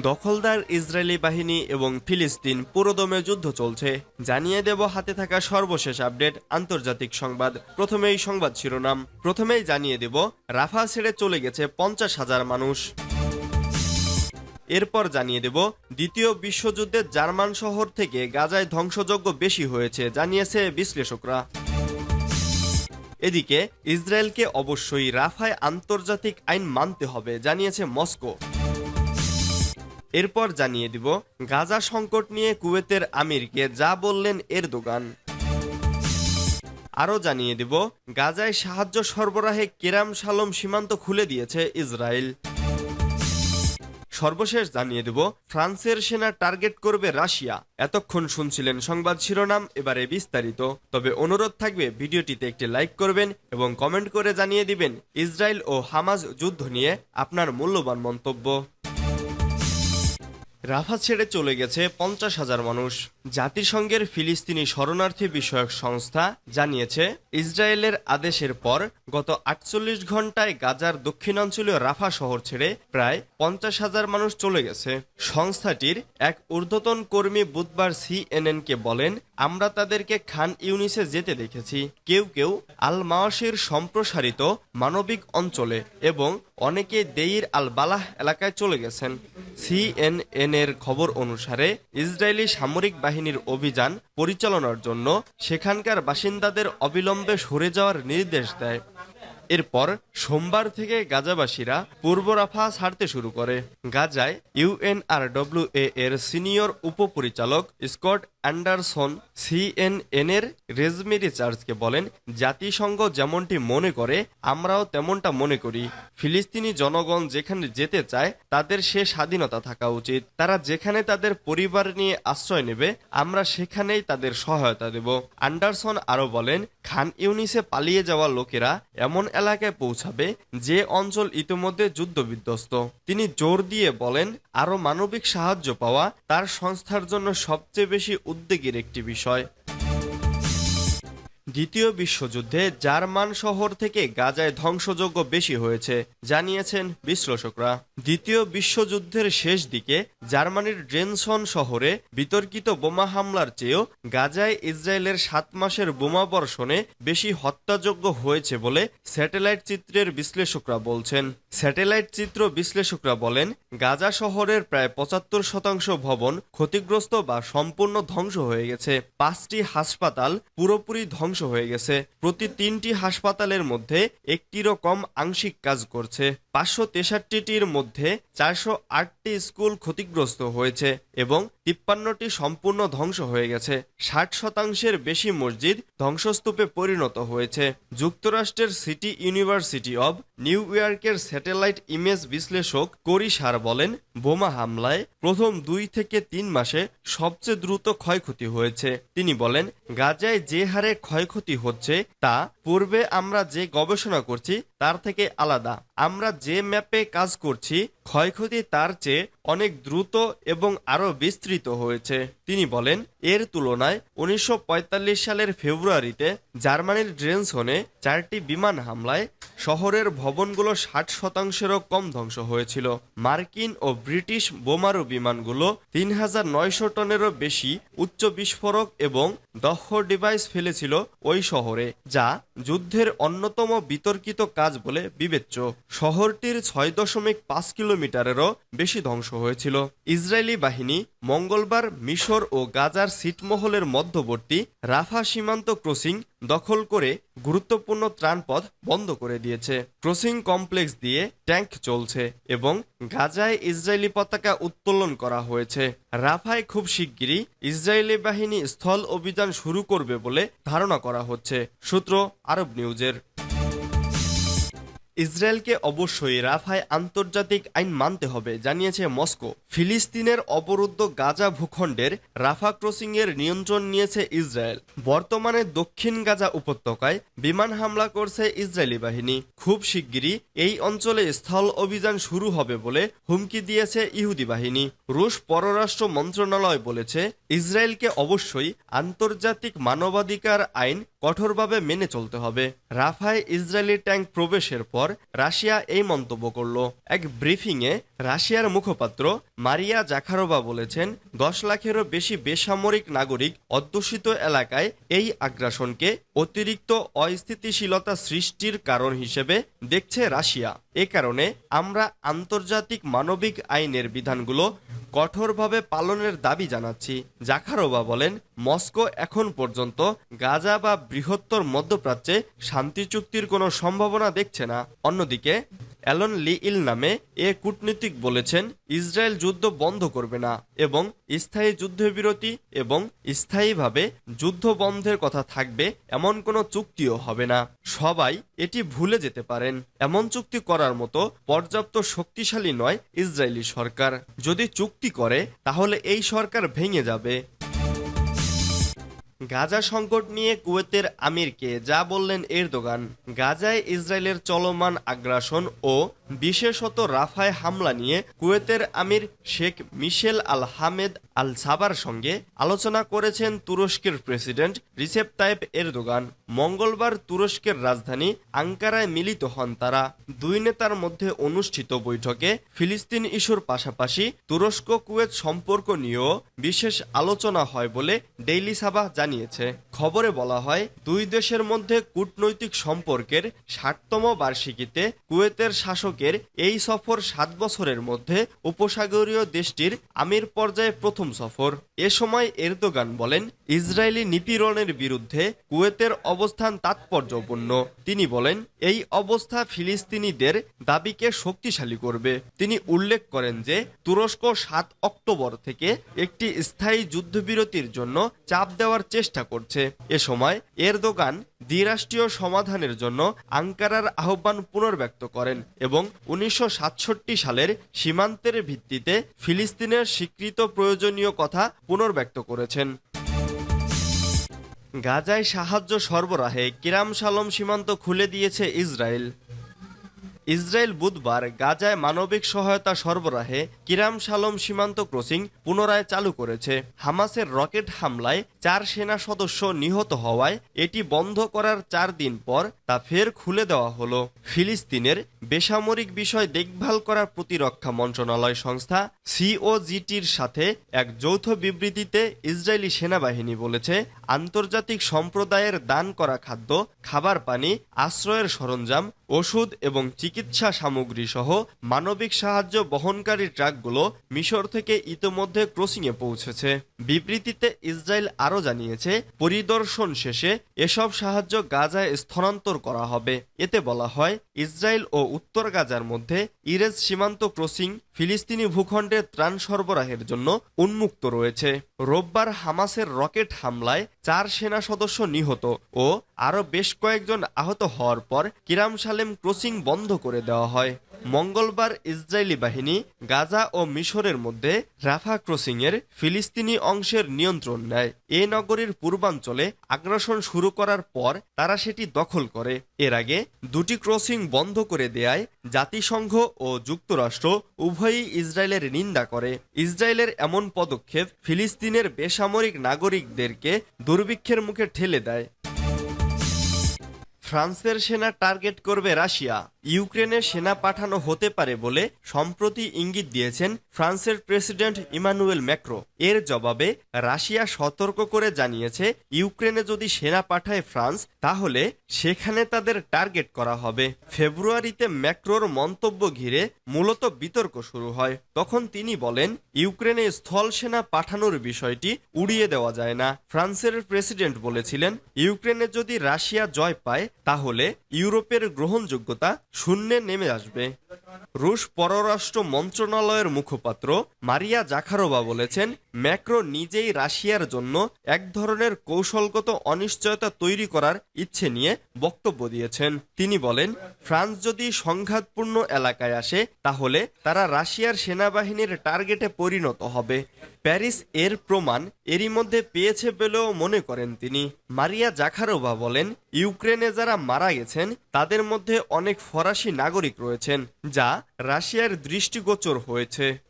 দখলদার ইসরায়েলি বাহিনী এবং ফিলিস্তিন পুরোদমে যুদ্ধ চলছে, জানিয়ে দেব হাতে থাকা সর্বশেষ আপডেট আন্তর্জাতিক সংবাদ। প্রথমেই সংবাদ শিরোনাম। প্রথমেই জানিয়ে দেব রাফা ছেড়ে চলে গেছে 50,000 মানুষ। এরপর জানিয়ে দেব দ্বিতীয় বিশ্বযুদ্ধে জার্মান শহর থেকে গাজায় ধ্বংসযজ্ঞ বেশি হয়েছে, জানিয়েছে বিশ্লেষকরা। এদিকে ইসরায়েলকে অবশ্যই রাফায় আন্তর্জাতিক আইন মানতে হবে, জানিয়েছে মস্কো। এরপর জানিয়ে দিব গাজা সংকট নিয়ে কুয়েতের আমিরকে যা বললেন এরদোগান। আরও জানিয়ে দিব গাজায় সাহায্য সরবরাহে কেরাম শালম সীমান্ত খুলে দিয়েছে ইসরায়েল। সর্বশেষ জানিয়ে দেব ফ্রান্সের সেনা টার্গেট করবে রাশিয়া। এতক্ষণ শুনছিলেন সংবাদ শিরোনাম, এবারে বিস্তারিত। তবে অনুরোধ থাকবে ভিডিওটিতে একটি লাইক করবেন এবং কমেন্ট করে জানিয়ে দিবেন ইসরায়েল ও হামাস যুদ্ধ নিয়ে আপনার মূল্যবান মন্তব্য। রাফা ছেড়ে চলে গেছে 50,000 মানুষ। জাতিসংঘের ফিলিস্তিনি শরণার্থী বিষয়ক সংস্থা জানিয়েছে ইসরায়েলের আদেশের পর গত 48 ঘন্টায় গাজার দক্ষিণাঞ্চলীয় রাফা শহর ছেড়ে প্রায় 50,000 মানুষ চলে গেছে। সংস্থাটির এক ঊর্ধ্বতন কর্মী বুধবার সিএনএনকে বলেন, আমরা তাদেরকে খান ইউনিসে যেতে দেখেছি, কেউ কেউ আল মাওয়াসির সম্প্রসারিত মানবিক অঞ্চলে এবং অনেকে দেইর আল বালাহ এলাকায় চলে গেছেন। সিএনএন এর খবর অনুসারে ইসরায়েলি সামরিক বাহিনীর অভিযান পরিচালনার জন্য সেখানকার বাসিন্দাদের অবিলম্বে সরে যাওয়ার নির্দেশ দেয়। এরপর সোমবার থেকে গাজাবাসীরা পূর্ব রাফা ছাড়তে শুরু করে। গাজায় ইউএনআরডব্লিউএ এর সিনিয়র উপপরিচালক স্কট অ্যান্ডারসন সিএনএন-এর রেজমেরি চার্চকে বলেন, জাতিসংঘ যেমনটি মনে করে আমরাও তেমনটা মনে করি। ফিলিস্তিনি জনগণ যেখানে যেতে চায় তাদের সে স্বাধীনতা থাকা উচিত। তারা যেখানে তাদের পরিবার নিয়ে আশ্রয় নেবে আমরা সেখানেই তাদের সহায়তা দেব। অ্যান্ডারসন আরও বলেন, খান ইউনিসে পালিয়ে যাওয়া লোকেরা এমন এলাকায় পৌঁছাবে যে অঞ্চল ইতিমধ্যে যুদ্ধবিধ্বস্ত। তিনি জোর দিয়ে বলেন, আরও মানবিক সাহায্য পাওয়া তার সংস্থার জন্য সবচেয়ে বেশি উদ্বেগের একটি বিষয়। দ্বিতীয় বিশ্বযুদ্ধে জার্মান শহর থেকে গাজায় ধ্বংসযজ্ঞ বেশি হয়েছে, জানিয়েছেন বিশ্লেষকরা। দ্বিতীয় বিশ্বযুদ্ধের শেষ দিকে জার্মানির ড্রেনসন শহরে বিতর্কিত বোমা হামলার চেয়েও গাজায় ইসরায়েলের 7 মাসের বোমাবর্ষণে বেশি হত্যাযজ্ঞ হয়েছে বলে স্যাটেলাইট চিত্রের বিশ্লেষকরা বলছেন। স্যাটেলাইট চিত্র বিশ্লেষকরা বলেন, গাজা শহরের প্রায় 75% ভবন ক্ষতিগ্রস্ত বা সম্পূর্ণ ধ্বংস হয়ে গেছে। 5টি হাসপাতাল পুরোপুরি ধ্বংস হয়ে গেছে। প্রতি 3টি হাসপাতালের মধ্যে একটিরও কম আংশিক কাজ করছে। 563টির মধ্যে 408টি স্কুল ক্ষতিগ্রস্ত হয়েছে এবং 53টি সম্পূর্ণ ধ্বংস হয়ে গেছে। 60% বেশি মসজিদ ধ্বংসস্তূপে পরিণত হয়েছে। যুক্তরাষ্ট্রের সিটি ইউনিভার্সিটি অব নিউ ইয়র্কের স্যাটেলাইট ইমেজ বিশ্লেষক কোরি সার বলেন, বোমা হামলায় প্রথম 2 থেকে 3 মাসে সবচেয়ে দ্রুত ক্ষয়ক্ষতি হয়েছে। তিনি বলেন, গাজায় যে হারে ক্ষয়ক্ষতি হচ্ছে তা পূর্বে আমরা যে গবেষণা করছি তার থেকে আলাদা। আমরা যে ম্যাপে কাজ করছি ক্ষয়ক্ষতি তার চেয়ে অনেক দ্রুত এবং আরও বিস্তৃত হয়েছে। তিনি বলেন, এর তুলনায় 1945 সালের ফেব্রুয়ারিতে জার্মানির ড্রেনসনে 4টি বিমান হামলায় শহরের ভবনগুলো 60%-এরও কম ধ্বংস হয়েছিল। মার্কিন ও ব্রিটিশ বোমারু বিমানগুলো 3,900 টনেরও বেশি উচ্চ বিস্ফোরক এবং দক্ষ ডিভাইস ফেলেছিল ওই শহরে, যা যুদ্ধের অন্যতম বিতর্কিত কাজ বলে বিবেচ্য। শহরটির 6.5 কিলোমিটারেরও বেশি ধ্বংস হয়েছিল। ইসরায়েলি বাহিনী মঙ্গলবার মিশর ও গাজার ছিটমহলের মধ্যবর্তী রাফা সীমান্ত ক্রসিং দখল করে গুরুত্বপূর্ণ ত্রাণপথ বন্ধ করে দিয়েছে। ক্রসিং কমপ্লেক্স দিয়ে ট্যাঙ্ক চলছে এবং গাজায় ইসরায়েলি পতাকা উত্তোলন করা হয়েছে। রাফায় খুব শিগগিরই ইসরায়েলি বাহিনী স্থল অভিযান শুরু করবে বলে ধারণা করা হচ্ছে। সূত্র আরব নিউজের। ইসরায়েলকে অবশ্যই রাফায় আন্তর্জাতিক আইন মানতে হবে, জানিয়েছে মস্কো। ফিলিস্তিনের অবরুদ্ধ গাজা ভূখণ্ডের রাফা ক্রসিংয়ের নিয়ন্ত্রণ নিয়েছে ইসরায়েল। বর্তমানে দক্ষিণ গাজা উপত্যকায় বিমান হামলা করছে ইসরায়েলি বাহিনী। খুব শিগগিরই এই অঞ্চলে স্থল অভিযান শুরু হবে বলে হুমকি দিয়েছে ইহুদি বাহিনী। রুশ পররাষ্ট্র মন্ত্রণালয় বলেছে, ইসরায়েলকে অবশ্যই আন্তর্জাতিক মানবাধিকার আইন কঠোরভাবে মেনে চলতে হবে। রাফায় ইসরায়েলি ট্যাঙ্ক প্রবেশের পর পর রাশিয়া এই মন্তব্য করল। এক ব্রিফিংয়ে রাশিয়ার মুখপাত্র মারিয়া জাখারোভা বলেছেন, 10 লাখেরও বেশি বেসামরিক নাগরিক অধ্যুষিত এলাকায় এই আগ্রাসনকে অতিরিক্ত অস্থিতিশীলতা সৃষ্টির কারণ হিসেবে দেখছে রাশিয়া। এ কারণে আমরা আন্তর্জাতিক মানবিক আইনের বিধানগুলো কঠোরভাবে পালনের দাবি জানাচ্ছি। জাখারোভা বলেন, মস্কো এখন পর্যন্ত গাজা বা বৃহত্তর মধ্যপ্রাচ্যে শান্তি চুক্তির কোনো সম্ভাবনা দেখছে না। অন্যদিকে অ্যালন লিইল নামে এ কূটনীতিক বলেছেন, ইসরায়েল যুদ্ধ বন্ধ করবে না এবং স্থায়ী যুদ্ধবিরতি এবং স্থায়ীভাবে যুদ্ধ বন্ধের কথা থাকবে এমন কোনো চুক্তিও হবে না। সবাই এটি ভুলে যেতে পারেন, এমন চুক্তি করার মতো পর্যাপ্ত শক্তিশালী নয় ইসরায়েলি সরকার। যদি চুক্তি করে তাহলে এই সরকার ভেঙে যাবে। গাজা সংকট নিয়ে কুয়েতের আমিরকে যা বললেন এরদোগান। গাজায় ইসরায়েলের চলমান আগ্রাসন ও বিশেষত রাফায় হামলা নিয়ে কুয়েতের আমির শেখ মিশেল আল হামেদ আল সাবার সঙ্গে আলোচনা করেছেন তুরস্কের প্রেসিডেন্ট রিসেপ তাইপ এরদোগান। মঙ্গলবার তুরস্কের রাজধানী আঙ্কারায় মিলিত হন তারা। দুই নেতার মধ্যে অনুষ্ঠিত বৈঠকে ফিলিস্তিন ইস্যুর পাশাপাশি তুরস্ক কুয়েত সম্পর্ক নিয়েও বিশেষ আলোচনা হয় বলে ডেইলি সাবাহ জানিয়েছে। খবরে বলা হয়, দুই দেশের মধ্যে কূটনৈতিক সম্পর্কের 60তম বার্ষিকীতে কুয়েতের শাসকের এই সফর 7 বছরের মধ্যে উপসাগরীয় দেশটির আমির পর্যায়ে প্রথম সফর। এ সময় এরদোগান বলেন, ইসরায়েলি নিপীড়নের বিরুদ্ধে কুয়েতের অবস্থান তাৎপর্যপূর্ণ। তিনি বলেন, এই অবস্থা ফিলিস্তিনিদের দাবিকে শক্তিশালী করবে। তিনি উল্লেখ করেন যে তুরস্ক 7 অক্টোবর থেকে একটি স্থায়ী যুদ্ধবিরতির জন্য চাপ দেওয়ার চেষ্টা করছে। এ সময় এরদোগান দ্বিরাষ্ট্রীয় সমাধানের জন্য আঙ্কারার আহ্বান পুনর্ব্যক্ত করেন এবং 1967 সালের সীমান্তের ভিত্তিতে ফিলিস্তিনের স্বীকৃত প্রয়োজনীয় কথা পুনর্ব্যক্ত করেছেন। গাজায় সাহায্য সরবরাহে কিরাম শালম সীমান্ত খুলে দিয়েছে ইসরায়েল। ইসরায়েল বুধবার গাজায় মানবিক সহায়তা সরবরাহে কিরাম শালম সীমান্ত ক্রসিং পুনরায় চালু করেছে। হামাসের রকেট হামলায় 4 সেনা সদস্য নিহত হওয়ায় এটি বন্ধ করার 4 দিন পর তা ফের খুলে দেওয়া হলো। ফিলিস্তিনের বেসামরিক বিষয় দেখভাল করার প্রতিরক্ষা মন্ত্রণালয় সংস্থা সিওজিটির সাথে এক যৌথ বিবৃতিতে ইসরায়েলি সেনাবাহিনী বলেছে, আন্তর্জাতিক সম্প্রদায়ের দান করা খাদ্য, খাবার পানি, আশ্রয়ের সরঞ্জাম, ওষুধ এবং চিকিৎসা সামগ্রী সহ মানবিক সাহায্য বহনকারী ট্রাকগুলো মিশর থেকে ইতোমধ্যে ক্রসিংয়ে পৌঁছেছে। বিবৃতিতে ইসরায়েল আরও জানিয়েছে, পরিদর্শন শেষে এসব সাহায্য গাজায় স্থানান্তর করা হবে। এতে বলা হয়, ইসরায়েল ও উত্তর গাজার মধ্যে ইরেজ সীমান্ত ক্রসিং ফিলিস্তিনি ভূখণ্ডে ত্রাণ সরবরাহের জন্য উন্মুক্ত রয়েছে। রোববার হামাসের রকেট হামলায় 4 সেনা সদস্য নিহত ও আরও বেশ কয়েকজন আহত হওয়ার পর কিরাম শালেম ক্রসিং বন্ধ করে দেওয়া হয়। মঙ্গলবার ইসরায়েলি বাহিনী গাজা ও মিশরের মধ্যে রাফা ক্রসিংয়ের ফিলিস্তিনি অংশের নিয়ন্ত্রণ নেয়। এ নগরীর পূর্বাঞ্চলে আগ্রাসন শুরু করার পর তারা সেটি দখল করে। এর আগে দুটি ক্রসিং বন্ধ করে দেয়ায় জাতিসংঘ ও যুক্তরাষ্ট্র উভয়ই ইসরায়েলের নিন্দা করে। ইসরায়েলের এমন পদক্ষেপ ফিলিস্তিনের বেসামরিক নাগরিকদেরকে দুর্ভিক্ষের মুখে ঠেলে দেয়। ফ্রান্সের সেনা টার্গেট করবে রাশিয়া। ইউক্রেনে সেনা পাঠানো হতে পারে বলে সম্প্রতি ইঙ্গিত দিয়েছেন ফ্রান্সের প্রেসিডেন্ট ইমানুয়েল ম্যাক্রো। এর জবাবে রাশিয়া সতর্ক করে জানিয়েছে, ইউক্রেনে যদি সেনা পাঠায় ফ্রান্স তাহলে সেখানে তাদের টার্গেট করা হবে। ফেব্রুয়ারিতে ম্যাক্রোর মন্তব্য ঘিরে মূলত বিতর্ক শুরু হয়। তখন তিনি বলেন, ইউক্রেনে স্থল সেনা পাঠানোর বিষয়টি উড়িয়ে দেওয়া যায় না। ফ্রান্সের প্রেসিডেন্ট বলেছিলেন, ইউক্রেনে যদি রাশিয়া জয় পায় তাহলে ইউরোপের গ্রহণযোগ্যতা শূন্যে নেমে আসবে। রুশ পররাষ্ট্র মন্ত্রণালয়ের মুখপাত্র মারিয়া জাখারোভা বলেছেন, ম্যাক্রো নিজেই রাশিয়ার জন্য এক ধরনের কৌশলগত অনিশ্চয়তা তৈরি করার ইচ্ছে নিয়ে বক্তব্য দিয়েছেন। তিনি বলেন, ফ্রান্স যদি সংঘাতপূর্ণ এলাকায় আসে তাহলে তারা রাশিয়ার সেনাবাহিনীর টার্গেটে পরিণত হবে। প্যারিস এর প্রমাণ এরই মধ্যে পেয়েছে বলেও মনে করেন তিনি। মারিয়া জাখারোভা বলেন, ইউক্রেনে যারা মারা গেছেন তাদের মধ্যে অনেক ফরাসি নাগরিক রয়েছেন, যা রাশিয়ার দৃষ্টিগোচর হয়েছে।